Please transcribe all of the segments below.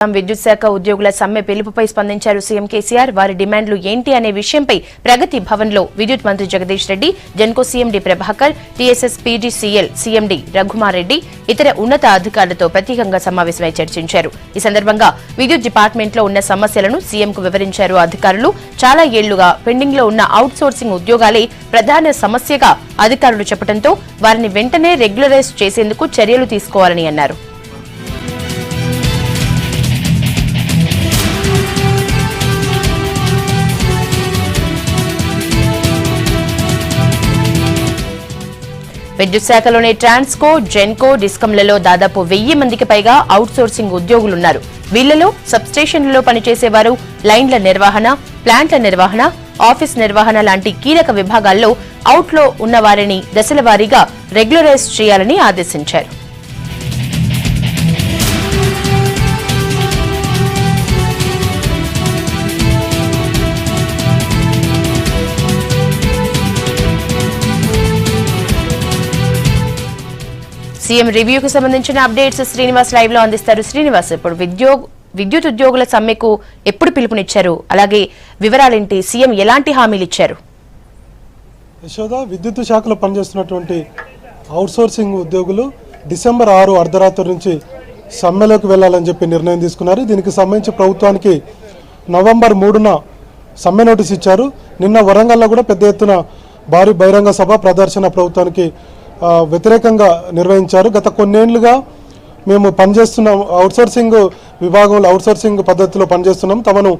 విద్యుత్ శాఖ ఉద్యోగుల సమ్మె పిలుపుపై స్పందించారు సీఎం కేసీఆర్. వారి డిమాండ్లు ఏంటి అనే విషయంపై ప్రగతి భవన్లో విద్యుత్ మంత్రి Jagadish Reddy, Genco CMD Prabhakar, TSS PDCL CMD Raghumar Reddy ఇతర ఉన్నత అధికారులతో ప్రత్యేకంగా సమావేశమై చర్చించారు. ఈ సందర్భంగా విద్యుత్ డిపార్ట్మెంట్లో ఉన్న సమస్యలను సీఎంకు వివరించారు అధికారులు. చాలా ఏళ్లుగా పెండింగ్ లో ఉన్న అవుట్ సోర్సింగ్ ఉద్యోగాలే ప్రధాన సమస్యగా అధికారులు చెప్పడంతో వారిని వెంటనే రెగ్యులరైజ్ చేసేందుకు చర్యలు తీసుకోవాలని అన్నారు. విద్యుత్ శాఖలోని ట్రాన్స్కో, జెన్కో, డిస్కంలలో దాదాపు 1000 మందికి పైగా అవుట్ సోర్సింగ్ ఉద్యోగులున్నారు. వీళ్లలో సబ్స్టేషన్లలో పనిచేసేవారు, లైన్ల నిర్వహణ, ప్లాంట్ల నిర్వహణ, ఆఫీస్ నిర్వహణ లాంటి కీలక విభాగాల్లో అవుట్లో ఉన్న వారిని దశల వారీగా రెగ్యులరైజ్ చేయాలని ఆదేశించారు. సీఎం రివ్యూకు సంబంధించిన అప్డేట్స్ శ్రీనివాస్ లైవ్ లో అందిస్తారు. శ్రీనివాస్, ఇప్పుడు విద్యుత్ ఉద్యోగుల సమ్మెకు ఎప్పుడు పిలుపునిచ్చారు, అలాగే వివరాలేంటి, సీఎం ఎలాంటి హామీలు ఇచ్చారు? యశోద, విద్యుత్ శాఖలో పనిచేస్తున్నటువంటి అవుట్సోర్సింగ్ ఉద్యోగులు డిసెంబర్ 6 అర్ధరాత్రి నుంచి సమ్మెలోకి వెళ్లాలని చెప్పి నిర్ణయం తీసుకున్నారు. దీనికి సంబంధించి ప్రభుత్వానికి నవంబర్ 3న సమ్మె నోటీస్ ఇచ్చారు. నిన్న వరంగల్లో కూడా పెద్ద ఎత్తున భారీ బహిరంగ సభ ప్రదర్శన ప్రభుత్వానికి వ్యతిరేకంగా నిర్వహించారు. గత కొన్నేళ్లుగా మేము పనిచేస్తున్నాం, అవుట్సోర్సింగ్ విభాగంలో అవుట్సోర్సింగ్ పద్ధతిలో పనిచేస్తున్నాం, తమను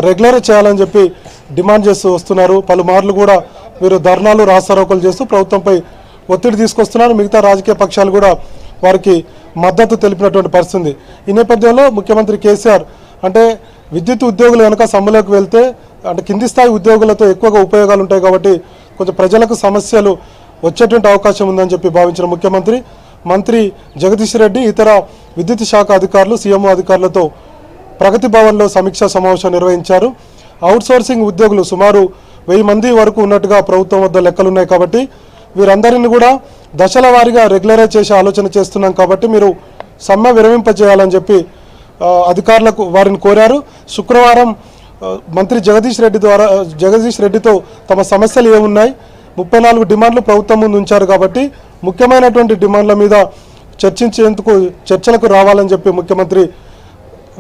రెగ్యులర్ చేయాలని చెప్పి డిమాండ్ చేస్తూ వస్తున్నారు. పలుమార్లు కూడా వీరు ధర్నాలు, రాస్తారోకలు చేస్తూ ప్రభుత్వంపై ఒత్తిడి తీసుకొస్తున్నారు. మిగతా రాజకీయ పక్షాలు కూడా వారికి మద్దతు తెలిపినటువంటి పరిస్థితి. ఈ నేపథ్యంలో ముఖ్యమంత్రి కేసీఆర్ అంటే విద్యుత్ ఉద్యోగులు కనుక సమ్మెలోకి వెళ్తే అంటే కింది స్థాయి ఉద్యోగులతో ఎక్కువగా ఉపయోగాలు ఉంటాయి కాబట్టి కొంచెం ప్రజలకు సమస్యలు వచ్చేటువంటి అవకాశం ఉందని చెప్పి భావించిన మంత్రి జగదీష్ రెడ్డి ఇతర విద్యుత్ శాఖ అధికారులు, సీఎంఓ అధికారులతో ప్రగతి భవన్లో సమీక్షా సమావేశం నిర్వహించారు. అవుట్సోర్సింగ్ ఉద్యోగులు సుమారు 1000 మంది వరకు ఉన్నట్టుగా ప్రభుత్వం వద్ద లెక్కలున్నాయి కాబట్టి వీరందరినీ కూడా దశల వారీగా రెగ్యులరైజ్ చేసే ఆలోచన చేస్తున్నాం కాబట్టి మీరు సమ్మె విరమింపజేయాలని చెప్పి అధికారులకు వారిని కోరారు. శుక్రవారం మంత్రి జగదీష్ రెడ్డితో తమ సమస్యలు ఏమున్నాయి, 34 డిమాండ్లు ప్రభుత్వం ముందు ఉంచారు కాబట్టి ముఖ్యమైనటువంటి డిమాండ్ల మీద చర్చించేందుకు చర్చలకు రావాలని చెప్పి ముఖ్యమంత్రి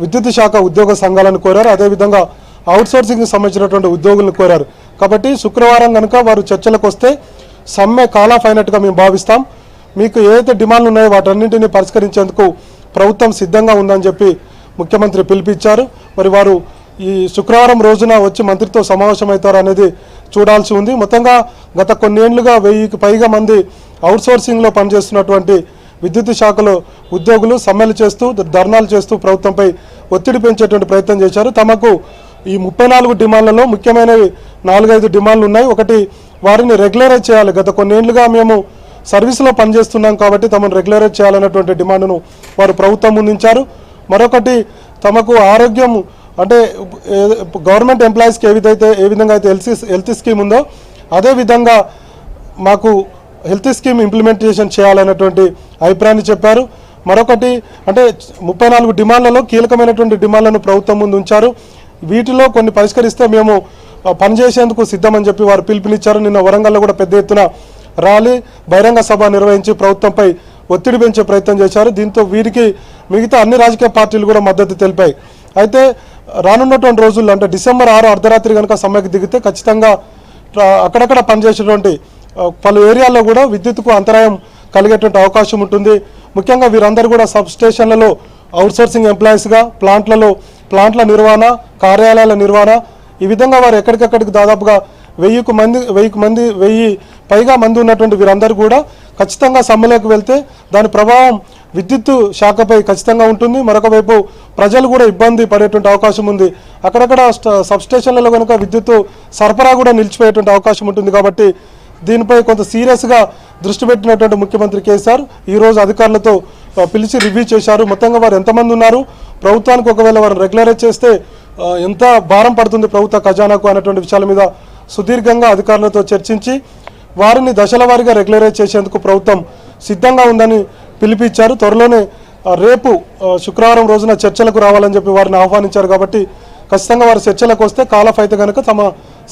విద్యుత్ శాఖ ఉద్యోగ సంఘాలను కోరారు. అదేవిధంగా అవుట్సోర్సింగ్కి సంబంధించినటువంటి ఉద్యోగులను కోరారు. కాబట్టి శుక్రవారం కనుక వారు చర్చలకు వస్తే సమ్మె కాల్ ఆఫ్ అయినట్టుగా మేము భావిస్తాం. మీకు ఏదైతే డిమాండ్లు ఉన్నాయో వాటన్నింటినీ పరిష్కరించేందుకు ప్రభుత్వం సిద్ధంగా ఉందని చెప్పి ముఖ్యమంత్రి పిలిపించారు. మరి వారు ఈ శుక్రవారం రోజున వచ్చి మంత్రితో సమావేశమవుతారు అనేది చూడాల్సి ఉంది. మొత్తంగా గత కొన్నేళ్లుగా 1000కి పైగా మంది అవుట్సోర్సింగ్లో పనిచేస్తున్నటువంటి విద్యుత్ శాఖలో ఉద్యోగులు సమ్మెలు చేస్తూ, ధర్నాలు చేస్తూ ప్రభుత్వంపై ఒత్తిడి పెంచేటువంటి ప్రయత్నం చేశారు. తమకు ఈ 34 డిమాండ్లలో ముఖ్యమైనవి 4-5 డిమాండ్లు ఉన్నాయి. ఒకటి, వారిని రెగ్యులరైజ్ చేయాలి. గత కొన్నేళ్లుగా మేము సర్వీసులో పనిచేస్తున్నాం కాబట్టి తమను రెగ్యులరైజ్ చేయాలన్నటువంటి డిమాండ్ను వారు ప్రభుత్వం ముందుంచారు. మరొకటి, తమకు ఆరోగ్యం అంటే గవర్నమెంట్ ఎంప్లాయీస్కి ఏ విధంగా అయితే హెల్త్ స్కీమ్ ఉందో అదేవిధంగా మాకు హెల్త్ స్కీమ్ ఇంప్లిమెంటేషన్ చేయాలన్నటువంటి అభిప్రాయాన్ని చెప్పారు. మరొకటి అంటే 34 డిమాండ్లలో కీలకమైనటువంటి డిమాండ్లను ప్రభుత్వం ముందు ఉంచారు. వీటిలో కొన్ని పరిష్కరిస్తే మేము పనిచేసేందుకు సిద్ధమని చెప్పి వారు పిలుపునిచ్చారు. నిన్న వరంగల్లో కూడా పెద్ద ఎత్తున ర్యాలీ, బహిరంగ సభ నిర్వహించి ప్రభుత్వంపై ఒత్తిడి పెంచే ప్రయత్నం చేశారు. దీంతో వీరికి మిగతా అన్ని రాజకీయ పార్టీలు కూడా మద్దతు తెలిపాయి. అయితే రానున్నటువంటి రోజుల్లో అంటే డిసెంబర్ 6 అర్ధరాత్రి కనుక సమ్మెకు దిగితే ఖచ్చితంగా అక్కడక్కడ పనిచేసేటువంటి పలు ఏరియాల్లో కూడా విద్యుత్కు అంతరాయం కలిగేటువంటి అవకాశం ఉంటుంది. ముఖ్యంగా వీరందరూ కూడా సబ్ స్టేషన్లలో అవుట్సోర్సింగ్ ఎంప్లాయీస్గా, ప్లాంట్ల నిర్వహణ, కార్యాలయాల నిర్వహణ, ఈ విధంగా వారు ఎక్కడికెక్కడికి దాదాపుగా 1000 పైగా మంది ఉన్నటువంటి వీరందరూ కూడా ఖచ్చితంగా సమ్మెలోకి వెళ్తే దాని ప్రభావం విద్యుత్ శాఖపై ఖచ్చితంగా ఉంటుంది. మరొక వైపు ప్రజలు కూడా ఇబ్బంది పడేటువంటి అవకాశం ఉంది. అక్కడక్కడ సబ్స్టేషన్లలో కనుక విద్యుత్ సరఫరా కూడా నిలిచిపోయేటువంటి అవకాశం ఉంటుంది. కాబట్టి దీనిపై కొంత సీరియస్గా దృష్టి పెట్టినటువంటి ముఖ్యమంత్రి కేసీఆర్ ఈరోజు అధికారులతో పిలిచి రివ్యూ చేశారు. మొత్తంగా వారు ఎంతమంది ఉన్నారు, ప్రభుత్వానికి ఒకవేళ వారు రెగ్యులరైజ్ చేస్తే ఎంత భారం పడుతుంది ప్రభుత్వ ఖజానాకు అనేటువంటి విషయాల మీద సుదీర్ఘంగా అధికారులతో చర్చించి వారిని దశల వారీగా రెగ్యులరైజ్ చేసేందుకు ప్రభుత్వం సిద్ధంగా ఉందని పిలిపించారు. త్వరలోనే రేపు శుక్రవారం రోజున చర్చలకు రావాలని చెప్పి వారిని ఆహ్వానించారు. కాబట్టి ఖచ్చితంగా వారు చర్చలకు వస్తే కాలఫ్ అయితే కనుక తమ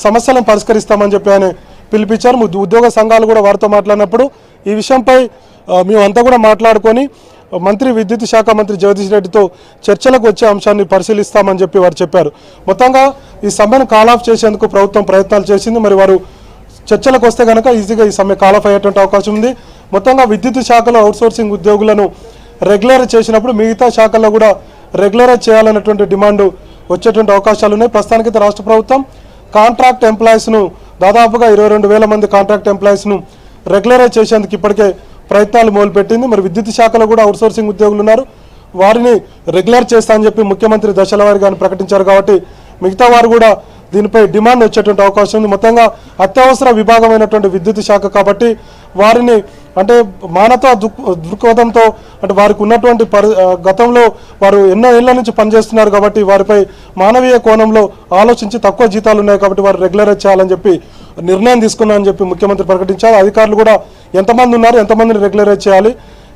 సమస్యలను పరిష్కరిస్తామని చెప్పి ఆయన పిలిపించారు. ఉద్యోగ సంఘాలు కూడా వారితో మాట్లాడినప్పుడు ఈ విషయంపై మేమంతా కూడా మాట్లాడుకొని విద్యుత్ శాఖ మంత్రి జగదీష్ రెడ్డితో చర్చలకు వచ్చే అంశాన్ని పరిశీలిస్తామని చెప్పి వారు చెప్పారు. మొత్తంగా ఈ సమ్మెను కాలాఫ్ చేసేందుకు ప్రభుత్వం ప్రయత్నాలు చేసింది. మరి వారు చర్చలకు వస్తే కనుక ఈజీగా ఈ సమ్మె కాలాఫ్ అయ్యేటువంటి అవకాశం ఉంది. మొత్తంగా విద్యుత్ శాఖలో అవుట్సోర్సింగ్ ఉద్యోగులను రెగ్యులర్ చేసినప్పుడు మిగతా శాఖల్లో కూడా రెగ్యులరైజ్ చేయాలన్నటువంటి డిమాండ్ వచ్చేటువంటి అవకాశాలు ఉన్నాయి. ప్రస్తుతానికైతే రాష్ట్ర ప్రభుత్వం కాంట్రాక్ట్ ఎంప్లాయీస్ను దాదాపుగా 22,000 మంది కాంట్రాక్ట్ ఎంప్లాయీస్ను రెగ్యులరైజ్ చేసేందుకు ఇప్పటికే ప్రయత్నాలు మొదలుపెట్టింది. మరి విద్యుత్ శాఖలో కూడా అవుట్సోర్సింగ్ ఉద్యోగులు ఉన్నారు, వారిని రెగ్యులర్ చేస్తా అని చెప్పి ముఖ్యమంత్రి దశల వారీగా ప్రకటించారు. కాబట్టి మిగతా వారు కూడా దీనిపై డిమాండ్ వచ్చేటువంటి అవకాశం ఉంది. మొత్తంగా అత్యవసర విభాగమైనటువంటి విద్యుత్ శాఖ కాబట్టి వారిని అంటే మానవతా దృక్పథంతో అంటే వారికి ఉన్నటువంటి గతంలో వారు ఎన్నో ఏళ్ల నుంచి పనిచేస్తున్నారు కాబట్టి వారిపై మానవీయ కోణంలో ఆలోచించి తక్కువ జీతాలు ఉన్నాయి కాబట్టి వారు రెగ్యులరైజ్ చేయాలని చెప్పి నిర్ణయం తీసుకున్నారని చెప్పి ముఖ్యమంత్రి ప్రకటించారు. అధికారులు కూడా ఎంతమంది ఉన్నారు, ఎంతమందిని రెగ్యులరైజ్ చేయాలి,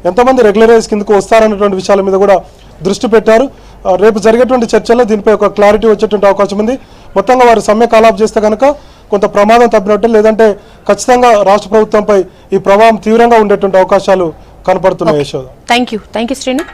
ఎంతమంది రెగ్యులరైజ్ కిందకు వస్తారనేటువంటి విషయాల మీద కూడా దృష్టి పెట్టారు. రేపు జరిగేటువంటి చర్చల్లో దీనిపై ఒక క్లారిటీ వచ్చేటువంటి అవకాశం ఉంది. మొత్తంగా వారు సమ్మె కాలాఫ్ చేస్తే కనుక కొంత ప్రమాదం తప్పినట్టు, లేదంటే ఖచ్చితంగా రాష్ట్ర ప్రభుత్వంపై ఈ ప్రభావం తీవ్రంగా ఉండేటువంటి అవకాశాలు కనపడుతున్నాయి. Yashoda, thank you Srinu.